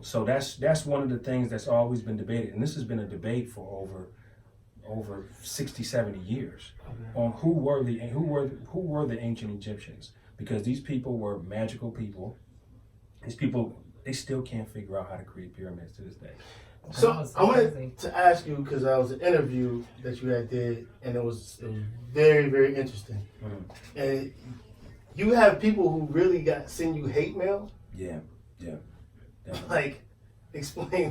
So that's one of the things that's always been debated, and this has been a debate for over 60, 70 years on who were the ancient Egyptians, because these people were magical people. These people, they still can't figure out how to create pyramids to this day. So I wanted to ask you, because I was an interview that you had did, and it was very, very interesting. And you have people who really send you hate mail. Yeah. Like,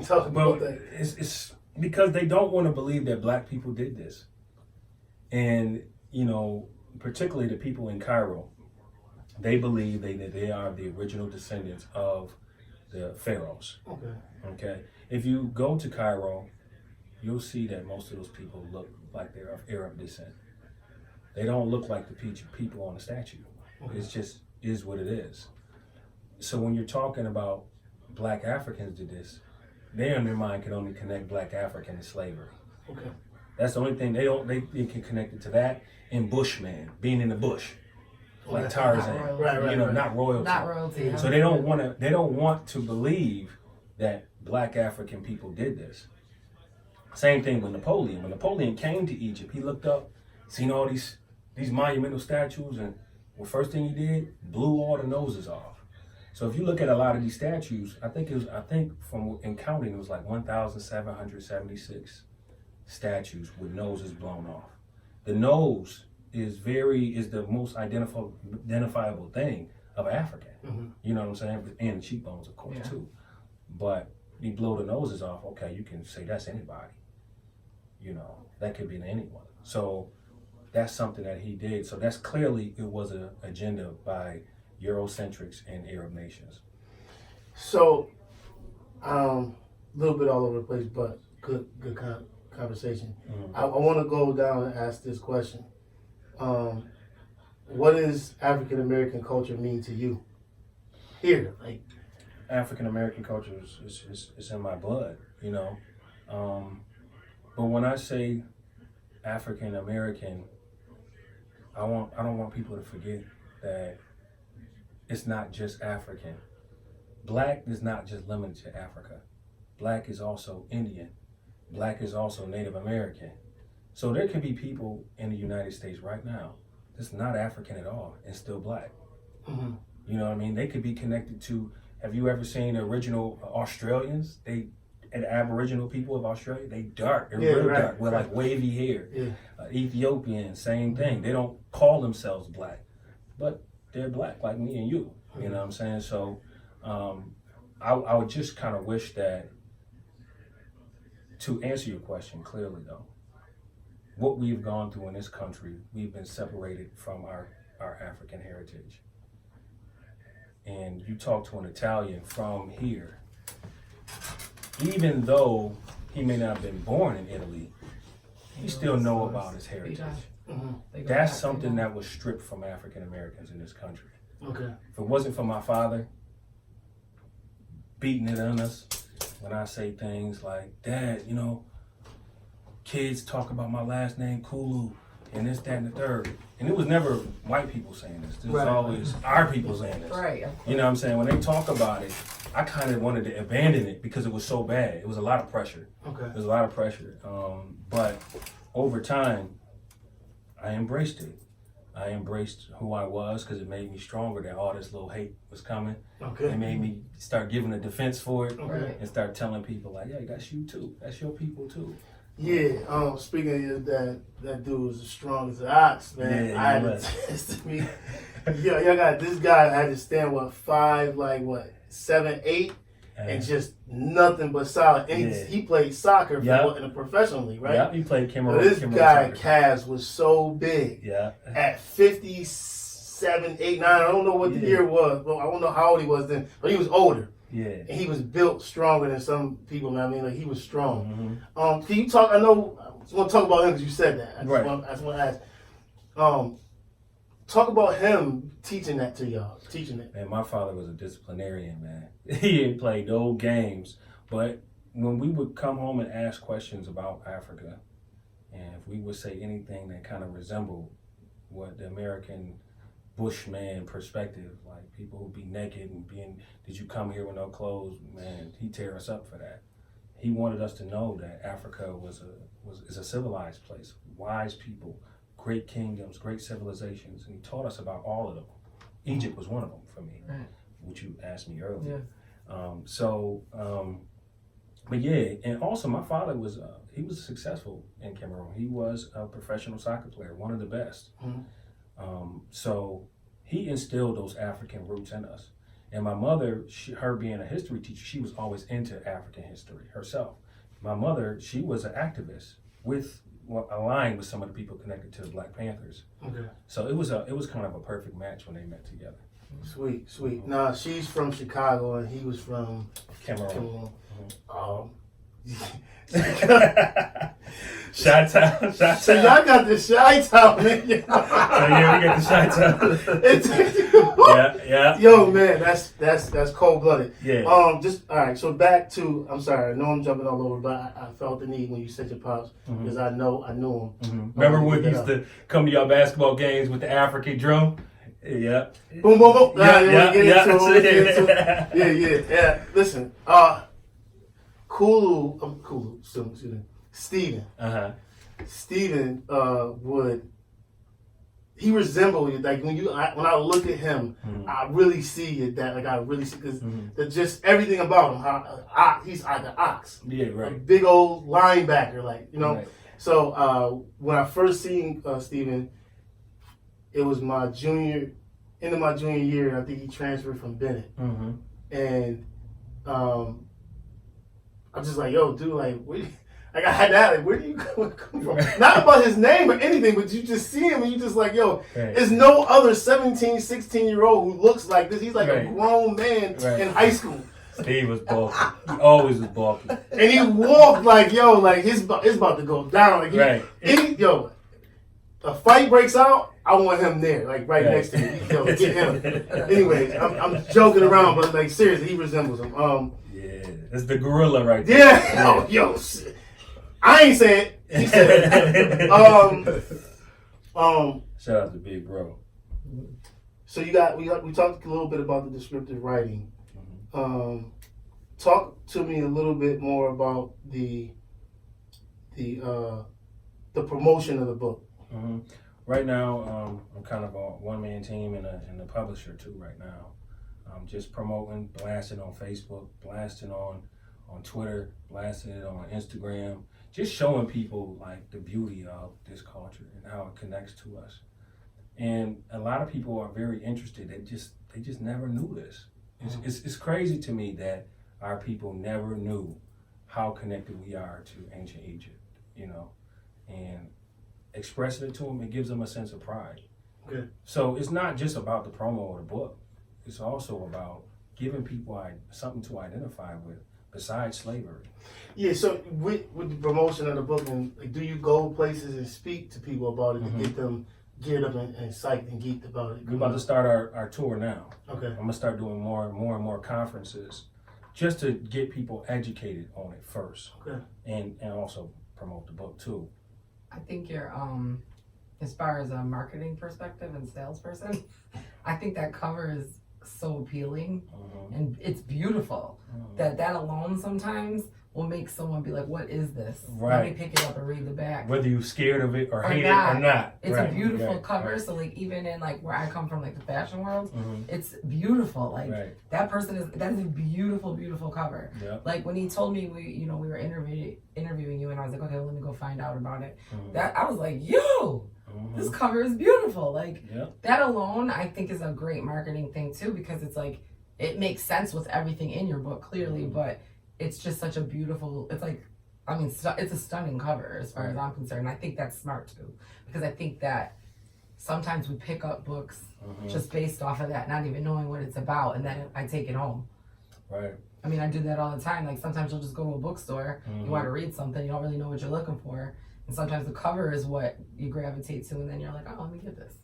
talk about that. It's because they don't want to believe that black people did this, and particularly the people in Cairo, they believe that they are the original descendants of the pharaohs. Okay. If you go to Cairo, you'll see that most of those people look like they're of Arab descent. They don't look like the people on the statue. It's just is what it is. So when you're talking about black Africans did this, they in their mind can only connect black African to slavery. That's the only thing they can connect it to that, and Bushman, being in the bush, like Tarzan, right. Not royalty. Not royalty. So they don't want to believe that black African people did this. Same thing with Napoleon. When Napoleon came to Egypt, he looked up, seen all these monumental statues, and the first thing he did, blew all the noses off. So if you look at a lot of these statues, I think from in counting, it was like 1,776 statues with noses blown off. The nose is the most identifiable thing of African. You know what I'm saying? And the cheekbones, of course, too. But you blow the noses off, okay, you can say that's anybody. That could be anyone. So that's something that he did. So that's clearly, it was an agenda by Eurocentrics and Arab nations. So, a little bit all over the place, but good conversation. I want to go down and ask this question. What does African American culture mean to you? Here, like African American culture is in my blood, but when I say African American, I don't want people to forget that it's not just African. Black is not just limited to Africa. Black is also Indian. Black is also Native American. So there can be people in the United States right now that's not African at all and still black. You know what I mean? They could be connected to, have you ever seen the original Australians? And Aboriginal people of Australia, they dark, they're real dark, with like wavy hair. Ethiopian, same thing. They don't call themselves black, but they're black like me and you. You know what I'm saying? So I would just kind of wish that, to answer your question clearly though, what we've gone through in this country, we've been separated from our African heritage. And you talk to an Italian from here, even though he may not have been born in Italy, he still know about his heritage. That's something that was stripped from African Americans in this country. If it wasn't for my father beating it on us, when I say things like, Dad, kids talk about my last name, Kulu, and this, that, and the third. And it was never white people saying this. It was always our people saying this. You know what I'm saying? When they talk about it, I kind of wanted to abandon it because it was so bad. It was a lot of pressure. It was a lot of pressure. But over time, I embraced it. I embraced who I was because it made me stronger that all this little hate was coming. It made me start giving a defense for it and start telling people like, yeah, that's you too. That's your people too. Yeah, speaking of that dude was as strong as an ox, man. I had to test me. Y'all got this guy had to stand 7, 8, and just nothing but solid. And he played soccer in a professionally, right? Yeah, he played Cameroon. This guy Kaz was so big. At 57, 8, 9. I don't know what the year was, but I don't know how old he was then. But he was older. And he was built stronger than some people, man. I mean, like, he was strong. Can you talk? I know I just want to talk about him because you said that. I just want to ask. Talk about him teaching that to y'all. Teaching it. Man, my father was a disciplinarian, man. He didn't play no games. But when we would come home and ask questions about Africa, and if we would say anything that kind of resembled what the American bushman perspective, like people who be naked and did you come here with no clothes? Man, he tear us up for that. He wanted us to know that Africa is a civilized place, wise people, great kingdoms, great civilizations, and he taught us about all of them. Egypt was one of them for me, which you asked me earlier. But yeah, and also my father was he was successful in Cameroon. He was a professional soccer player, one of the best. So he instilled those African roots in us. And my mother, her being a history teacher, she was always into African history herself. My mother, she was an activist aligned with some of the people connected to the Black Panthers. So it was kind of a perfect match when they met together. Sweet. Now she's from Chicago and he was from Cameroon. Chi-Town. So y'all got the Chi-Town, man. We got the Chi-Town. Yeah. Yo, man, that's cold blooded. Yeah. Just all right. So back to, I'm sorry, I know I'm jumping all over, but I felt the need when you said your pops because I knew him. Remember when he used to come to y'all basketball games with the African drum? Yeah. Boom, boom, boom. Yeah. Listen, Steven. Steven he resembled you. Like when I look at him, I really see it. That like I really see because just everything about him. He's like an ox. Yeah, right. A big old linebacker, like Right. So when I first seen Steven, it was end of my junior year. I think he transferred from Bennett, and I'm just like, yo, dude, like, where do you come from? Not about his name or anything, but you just see him and you just like, yo, there's no other 17, 16-year-old who looks like this. He's like a grown man in high school. Steve was bulky. He always was bulky. And he walked like, yo, like it's about to go down. Like, a fight breaks out, I want him there, like right next to me. Yo, get him. Anyways, I'm joking around, but like seriously, he resembles him. Yeah, it's the gorilla right there. Yeah. Oh, yo, shit. I ain't saying it. He said it. Shout out to Big Bro. So we talked a little bit about the descriptive writing. Talk to me a little bit more about the promotion of the book. Right now, I'm kind of a one-man team and a publisher too. Right now, I'm just promoting, blasting on Facebook, blasting on Twitter, blasting it on Instagram, just showing people like the beauty of this culture and how it connects to us. And a lot of people are very interested. They just never knew this. It's crazy to me that our people never knew how connected we are to ancient Egypt, and expressing it to them, it gives them a sense of pride. So it's not just about the promo of the book. It's also about giving people something to identify with besides slavery. Yeah, so with the promotion of the book, and do you go places and speak to people about it to get them geared up and psyched and geeked about it? We're about to start our tour now. Okay. I'm going to start doing more and more conferences just to get people educated on it first. Okay. And also promote the book too. I think you're, as far as a marketing perspective and salesperson, I think that cover is so appealing and it's beautiful that alone sometimes will make someone be like, what is this? Let me pick it up and read the back. Whether you're scared of it or hate it or not. It's a beautiful cover. So like even in like where I come from, like the fashion world, it's beautiful. Like that is a beautiful, beautiful cover. Yep. Like when he told me we were interviewing you and I was like, okay, well, let me go find out about it. That I was like, yo, this cover is beautiful. Like that alone, I think is a great marketing thing too, because it's like, it makes sense with everything in your book clearly, but it's just such a beautiful, it's like, I mean, it's a stunning cover as far as I'm concerned. I think that's smart too, because I think that sometimes we pick up books just based off of that, not even knowing what it's about, and then I take it home. Right. I mean, I do that all the time. Like sometimes you'll just go to a bookstore, you want to read something, you don't really know what you're looking for, and sometimes the cover is what you gravitate to, and then you're like, oh, let me get this.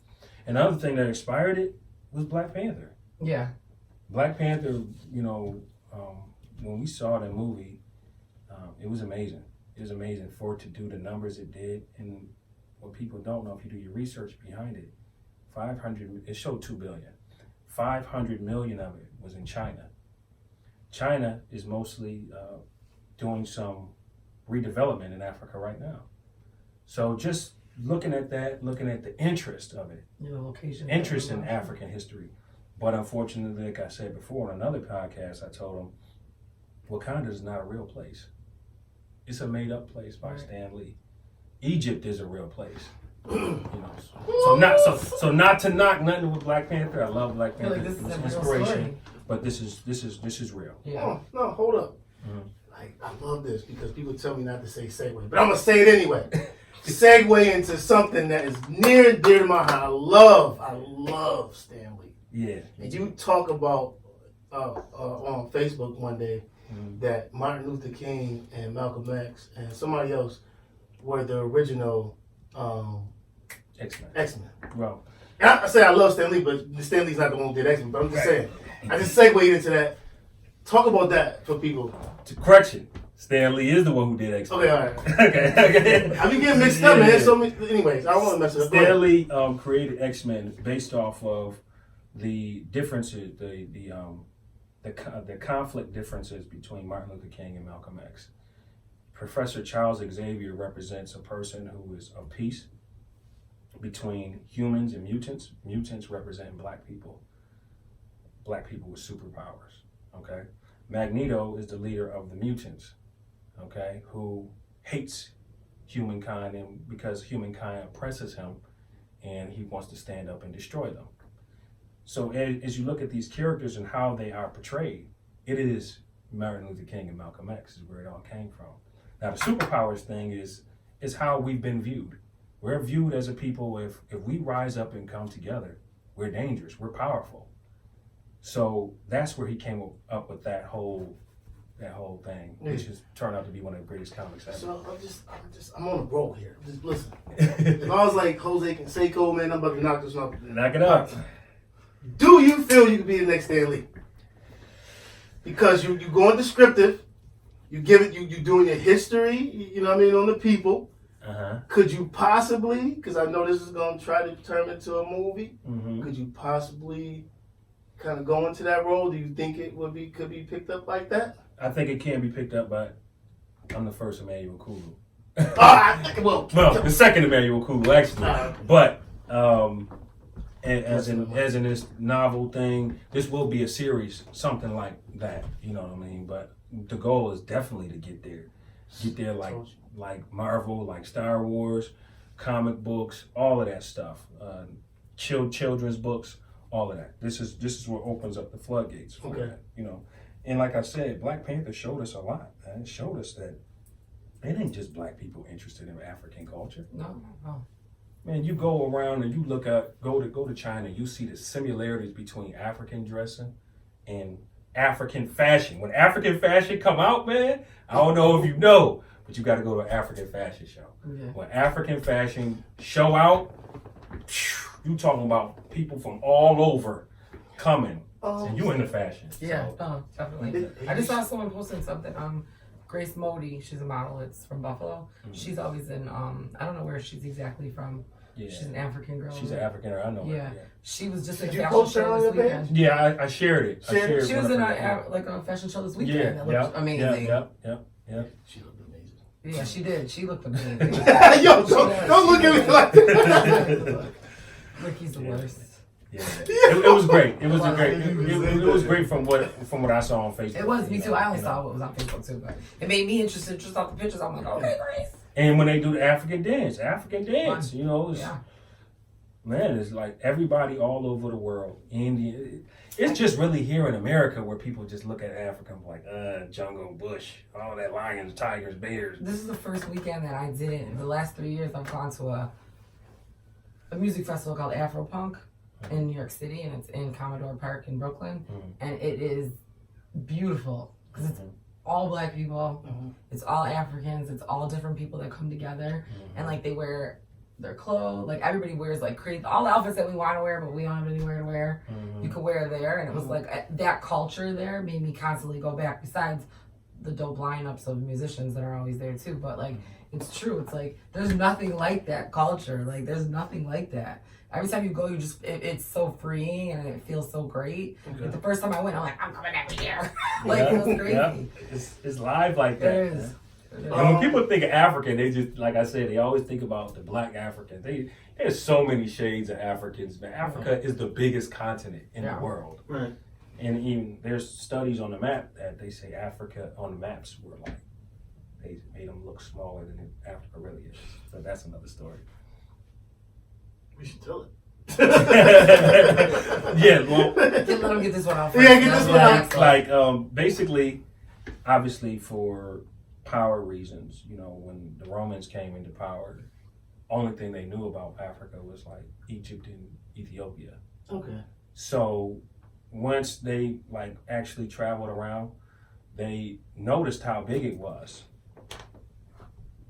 Another thing that inspired it was Black Panther. Yeah. Black Panther, when we saw the movie, it was amazing. It was amazing for it to do the numbers it did. And what people don't know, if you do your research behind it, it showed 2 billion. 500 million of it was in China. China is mostly doing some redevelopment in Africa right now. So just looking at that, looking at the interest of it, location, interest in African history. But unfortunately, like I said before on another podcast, I told them, Wakanda is not a real place. It's a made-up place by Stan Lee. Egypt is a real place. So not to knock nothing with Black Panther. I love Black Panther. This is it's an inspiration, but this is real. Yeah. Oh, no, hold up. Like, I love this because people tell me not to say segue, but I'm gonna say it anyway. Segue into something that is near and dear to my heart. I love Stan Lee. Yeah. And you talk about on Facebook one day that Martin Luther King and Malcolm X and somebody else were the original X-Men. Well, and I say I love Stan Lee, but Stan Lee's not the one who did X-Men. But I'm just saying, I just segued into that. Talk about that for people. Correction. Stan Lee is the one who did X-Men. Okay, all right. okay. I be getting mixed up, man. So anyways, I don't want to mess it up. Stan Lee created X-Men based off of the differences, the conflict differences between Martin Luther King and Malcolm X. Professor Charles Xavier represents a person who is of peace between humans and mutants. Mutants represent black people with superpowers. Okay, Magneto is the leader of the mutants. Okay, who hates humankind and because humankind oppresses him, and he wants to stand up and destroy them. So as you look at these characters and how they are portrayed, it is Martin Luther King and Malcolm X is where it all came from. Now the superpowers thing is how we've been viewed. We're viewed as a people, if we rise up and come together, we're dangerous, we're powerful. So that's where he came up with that whole thing, which has turned out to be one of the greatest comics ever. So I'm on a roll here. Just listen. If I was like Jose Canseco, man, I'm about to knock this off. Knock it up. Do you feel you could be the next Stan Lee? Because you going descriptive, you doing your history, you know what I mean, on the people. Could you possibly, because I know this is going to try to turn into a movie, could you possibly kind of go into that role? Do you think it could be picked up like that? I think it can be picked up, but I'm the first Emmanuel Kulu. Well, the second Emmanuel Kulu, actually. But as in this novel thing, this will be a series, something like that. You know what I mean? But the goal is definitely to get there like Marvel, like Star Wars, comic books, all of that stuff, children's books, all of that. This is what opens up the floodgates for that, you know. And like I said, Black Panther showed us a lot, man. It showed us that it ain't just black people interested in African culture. No. Man, you go around and you look at go to China, you see the similarities between African dressing and African fashion. When African fashion come out, man, I don't know if you know, but you got to go to an African fashion show. Yeah. When African fashion show out, you talking about people from all over coming, and you into fashion. Yeah, so. Definitely. I just saw someone posting something. Grace Modi, she's a model. It's from Buffalo. She's always in. I don't know where she's exactly from. Yeah. She's an African girl. She's an African girl. I know. Yeah. She was just at a fashion show this weekend. Yeah, I shared it. She was in a fashion show this weekend. Yeah, that looked amazing. Yeah. She looked amazing. Yeah, she did. She looked amazing. Yo, don't look at me like that. Look, he's the worst. Yeah. It was great. It was great from what I saw on Facebook. It was me too. I only saw what was on Facebook too, but it made me interested just off the pictures. I'm like, okay, Grace. And when they do the African dance, you know, man, it's like everybody all over the world. India, it's just really here in America where people just look at Africa like, jungle, bush, all that lions, tigers, bears. This is the first weekend that I didn't. The last 3 years, I've gone to a music festival called Afropunk in New York City, and it's in Commodore Park in Brooklyn, and it is beautiful because it's all black people, it's all Africans, it's all different people that come together, and like they wear their clothes, like everybody wears like crazy, all the outfits that we want to wear, but we don't have anywhere to wear. You could wear there, and it was like that culture there made me constantly go back. Besides the dope lineups of musicians that are always there too. But like, it's true. It's like there's nothing like that culture. Like there's nothing like that. Every time you go, you just it's so freeing and it feels so great. Okay. Like the first time I went, I'm like, I'm coming every year. Like it was crazy. Yeah. It's live like that. It is. And when people think of African, they just, like I said, they always think about the black African. There's so many shades of Africans, but Africa is the biggest continent in the world. Right. And even there's studies on the map that they say Africa on the maps were like, they made them look smaller than Africa really is. So that's another story. We should tell it. Yeah, well, let them get this one off. Yeah, get this one off. Like, basically, obviously for power reasons, you know, when the Romans came into power, only thing they knew about Africa was like Egypt and Ethiopia. Okay. So once they like actually traveled around, they noticed how big it was.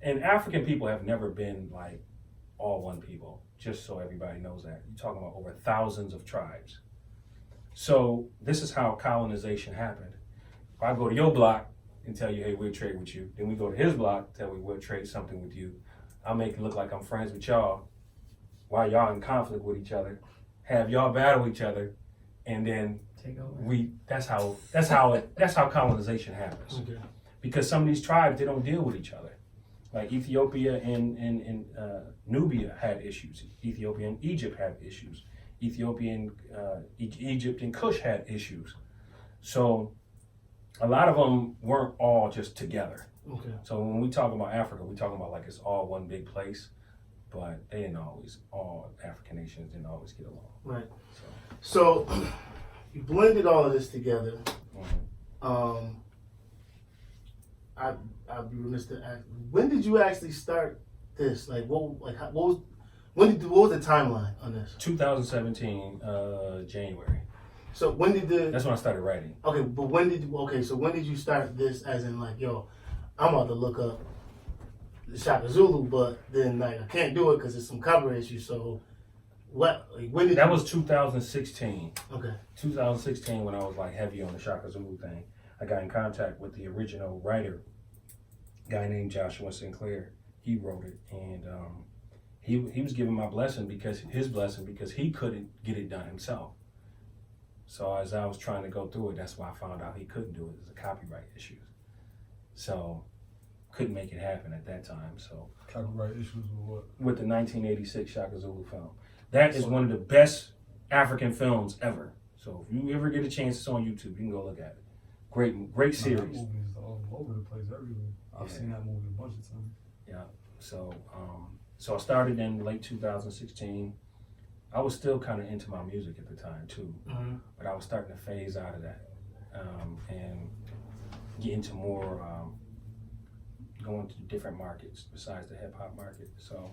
And African people have never been like all one people, just so everybody knows that. You're talking about over thousands of tribes. So this is how colonization happened. If I go to your block and tell you, hey, we'll trade with you. Then we go to his block, tell me we'll trade something with you. I'll make it look like I'm friends with y'all while y'all in conflict with each other. Have y'all battle each other, and then take over. That's how colonization happens. Okay. Because some of these tribes, they don't deal with each other. Like Ethiopia and Nubia had issues. Ethiopia and Egypt had issues. Ethiopia and Egypt and Kush had issues. So a lot of them weren't all just together. Okay. So when we talk about Africa, we talking about like it's all one big place, but they didn't always, all African nations didn't always get along. Right. So you blended all of this together. Mm-hmm. I'd be remiss to ask, when did you actually start this? Like what was the timeline on this? 2017, January. So when did that's when I started writing. Okay, but so when did you start this as in like, yo, I'm about to look up the Shaka Zulu, but then like I can't do it because there's some cover issues. So what, like, when did that was 2016. Okay. 2016 when I was like heavy on the Shaka Zulu thing. I got in contact with the original writer, a guy named Joshua Sinclair. He wrote it, and he was giving my blessing because he couldn't get it done himself. So as I was trying to go through it, that's why I found out he couldn't do it. It was a copyright issue. So couldn't make it happen at that time. So copyright issues with what? With the 1986 Shaka Zulu film. That is one of the best African films ever. So if you ever get a chance, it's on YouTube. You can go look at it. Great series. That movie's all over the place everywhere. I've seen that movie a bunch of times. Yeah. So I started in late 2016. I was still kind of into my music at the time too, but I was starting to phase out of that and get into more going to different markets besides the hip hop market. So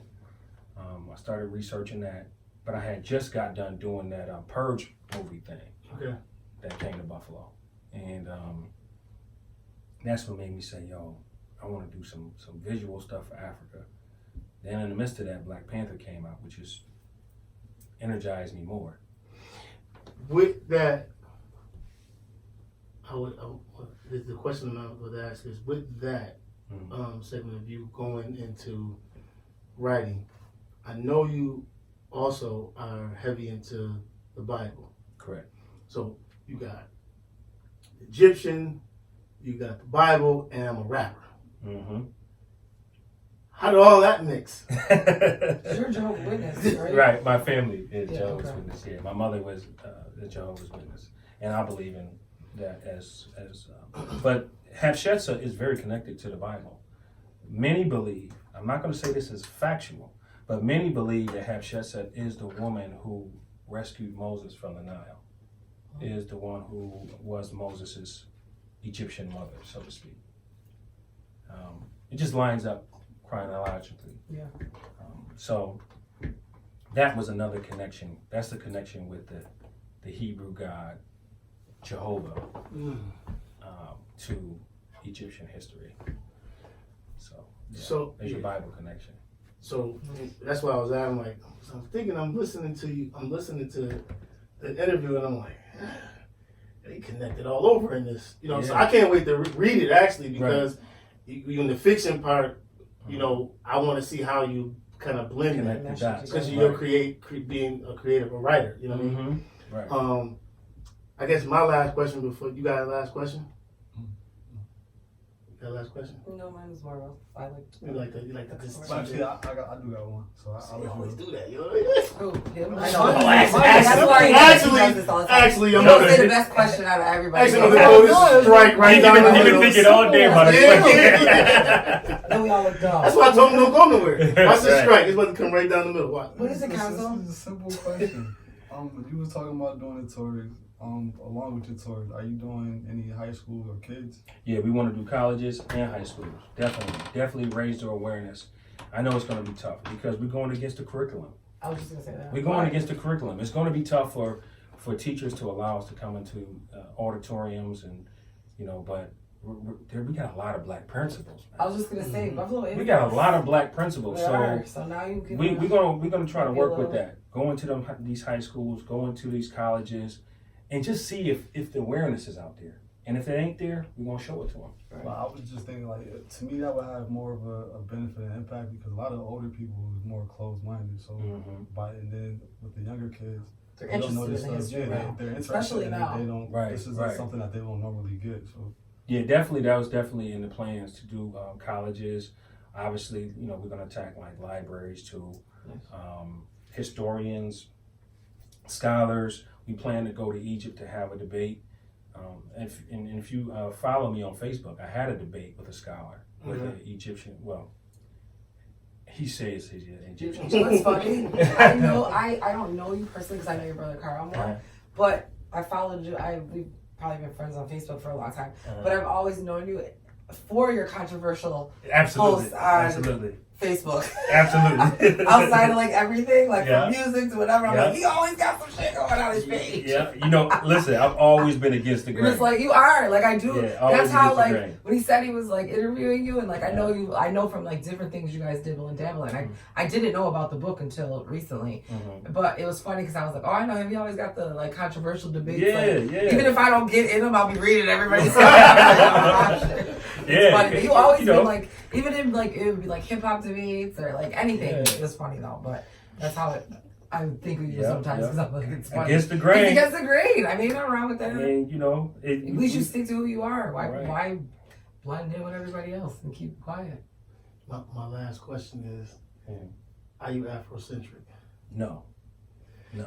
I started researching that, but I had just got done doing that Purge movie thing. Okay. That came to Buffalo, and that's what made me say, yo, I want to do some visual stuff for Africa. Then in the midst of that, Black Panther came out, which is energized me more. With that, the question I would ask is, with that segment of you going into writing, I know you also are heavy into the Bible. Correct. So you got Egyptian, you got the Bible, and I'm a rapper. Mm-hmm. How did all that mix? You're Jehovah's Witness, right? Right. My family is Jehovah's Witness. Yeah, my mother was a Jehovah's Witness, and I believe in that as. But Hatshepsut is very connected to the Bible. Many believe. I'm not going to say this is factual, but many believe that Hatshepsut is the woman who rescued Moses from the Nile. Is the one who was Moses's Egyptian mother, so to speak. It just lines up chronologically. Yeah. So that was another connection. That's the connection with the Hebrew God Jehovah to Egyptian history. So there's your Bible connection. So that's why I was at. I'm like, I'm listening to the interview, and I'm like, they connected all over in this. You know, so I can't wait to read it actually because in the fiction part, you know, I want to see how you kind of blend that because you're being a creative writer. You know what I mean? Right. I guess my last question before you got a last question. You got a last question? No, mine was more. I like. You like that? You like that? Actually, I do got one. So I always do that. You know? Oh, him? I know. Actually, I'm gonna say the best question out of everybody. Actually, I'm gonna go this strike right down the middle. You've been thinking all day about it. Then we all look dumb. That's why I told him don't go nowhere. Watch the strike. It's about to come right down the middle. Watch. What is it, Council? This is a simple question. You was talking about doing the tours. Along with your tours, are you doing any high school or kids? Yeah, we want to do colleges and high schools. Definitely raise their awareness. I know it's going to be tough because we're going against the curriculum. I was just going to say that. We're going against the curriculum. It's going to be tough for teachers to allow us to come into auditoriums and, you know, but we got a lot of black principals. Man. I was just going to say, Buffalo. We got a lot of black principals. So now you can. We're gonna try to work with that. Go into these high schools, go into these colleges, and just see if the awareness is out there. And if it ain't there, we're gonna show it to them. Right. Well, I was just thinking, like, to me, that would have more of a benefit and impact because a lot of older people is more closed-minded. So, and then with the younger kids, they're interested in stuff. history now. They're interested. Especially now. They don't. This is something that they don't normally get. So. Yeah, definitely. That was definitely in the plans to do colleges. Obviously, you know, we're gonna attack like libraries too, historians, scholars. We plan to go to Egypt to have a debate. If you follow me on Facebook, I had a debate with a scholar, with an Egyptian. Well, he says he's an Egyptian. You know what's funny? I don't know you personally because I know your brother Carl more, but I followed you. We've probably been friends on Facebook for a long time, but I've always known you for your controversial posts on Facebook. Absolutely. Outside of like everything, like from music to whatever. I'm like, he always got some shit going on his page. Yeah, you know, listen, I've always been against the grain. You're just like, you are. Like, I do. Yeah, that's how, like, when he said he was, like, interviewing you, and, like, I know from, like, different things you guys dibble and dabble, and I didn't know about the book until recently. But it was funny because I was like, oh, I know him. He always got the, like, controversial debates. Even if I don't get in them, I'll be reading everybody's stuff. It's funny. But you always been, like, even in, like, it would be, like, hip-hop debates or, like, anything. It was funny, though. But that's how I think of you sometimes because I'm like, it's funny. Against the grain. It's against the grain. I mean, nothing wrong with that. I mean, you know. At least you stick to who you are. Why blend in with everybody else and keep quiet? My last question is, are you Afrocentric? No.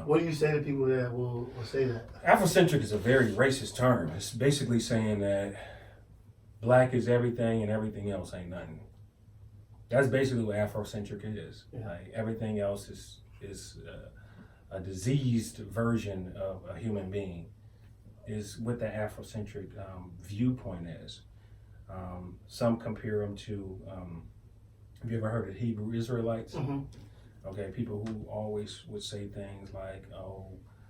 What do you say to people that will say that? Afrocentric is a very racist term. It's basically saying that black is everything and everything else ain't nothing. That's basically what Afrocentric is. Like everything else is a diseased version of a human being is what the Afrocentric viewpoint is. Some compare them to, have you ever heard of Hebrew Israelites? Okay, people who always would say things like, oh,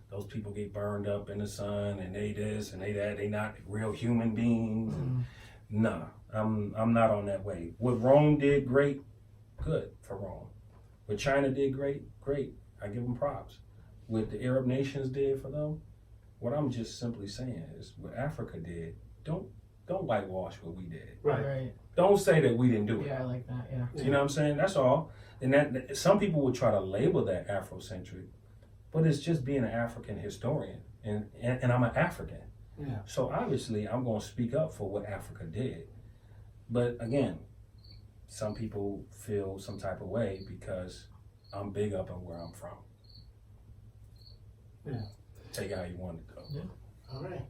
those people get burned up in the sun and they this and they that, they not real human beings. Nah, I'm not on that way. What Rome did, great, good for Rome. What China did, great. I give them props. What the Arab nations did for them, what I'm just simply saying is what Africa did, don't whitewash what we did. Right. Don't say that we didn't do it. Yeah, I like that, yeah. You know what I'm saying? That's all. And that some people would try to label that Afrocentric, but it's just being an African historian. And I'm an African. Yeah. So obviously I'm going to speak up for what Africa did. But again, some people feel some type of way because I'm big up on where I'm from. Yeah. Take it how you want it, though. Yeah. All right.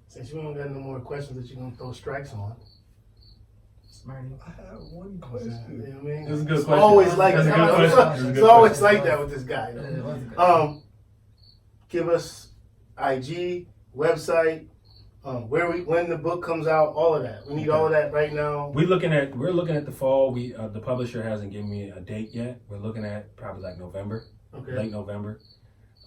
Since you don't got no more questions that you're going to throw strikes on. Smarty. I have one question. You know what I mean? It's a good It's question. always like That's a good that. question. It's always like that with this guy. Good. Give us IG, website, when the book comes out, all of that. We need all of that right now. We're looking at the fall. The publisher hasn't given me a date yet. We're looking at probably like November, late November.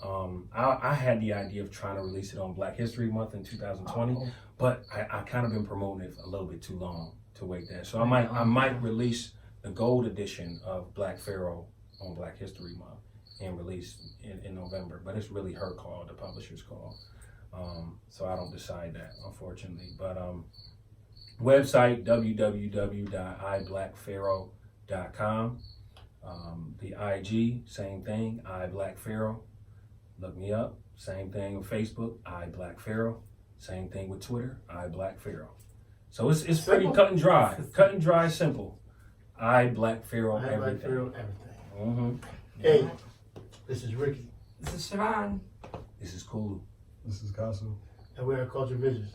I had the idea of trying to release it on Black History Month in 2020, but I kind of been promoting it a little bit too long to wait that. So I might release the gold edition of Black Pharaoh on Black History Month and release in November. But it's really her call, the publisher's call. So I don't decide that, unfortunately. But website www.iblackpharaoh.com. The IG, same thing, iBlackPharaoh. Look me up. Same thing on Facebook, iBlackPharaoh. Same thing with Twitter, iBlackPharaoh. So it's pretty cut and dry, simple. iBlackPharaoh, everything. Mm-hmm. Hey, this is Ricky. This is Siobhan. This is Kulu. This is Kasu. And we're at Culture Visions.